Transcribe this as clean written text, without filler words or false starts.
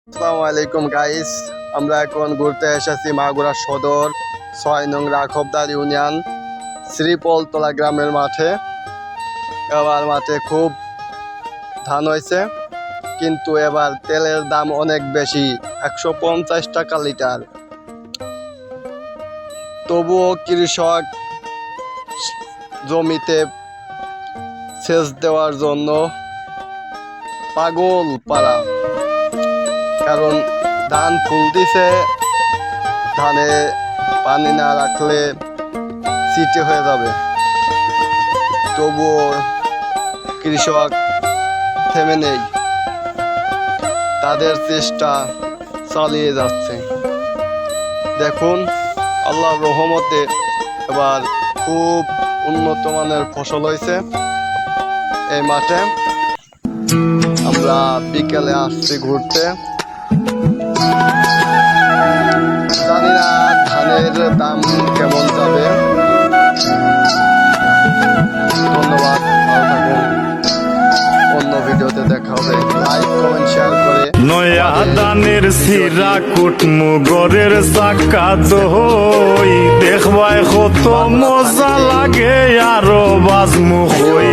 আসসালামু আলাইকুম গাইস, আমরা এখন ঘুরতে এসেছি মাগুরা সদর ৬ নং রাঘবদার ইউনিয়ন শ্রীপলতলা গ্রামের মাঠে। এবার মাঠে খুব ধান হয়েছে, কিন্তু এবার তেলের দাম অনেক বেশি, ১৫০ টাকা লিটার। তবুও কৃষক জমিতে সেচ দেওয়ার জন্য পাগল পারা, কারণ ধান ফুল দিছে, ধানে পানি না রাখলে চিটে হয়ে যাবে। তবুও কৃষক থেমে নেই, তাদের চেষ্টা চালিয়ে যাচ্ছে। দেখুন, আল্লাহর রহমতে এবার খুব উন্নত মানের ফসল হয়েছে এই মাঠে। আমরা বিকেলে আসছি ঘুরতে, জানি না ধানের দাম কেমন যাবে। ধন্যবাদ, ভালো থাকুন, অন্য ভিডিওতে দেখা হবে। লাইক কমেন্ট শেয়ার করে নয়া দানের সিরা কুটমু গরের চাকা দই দেখবাই কত মজা লাগে আরো বাজমু হই।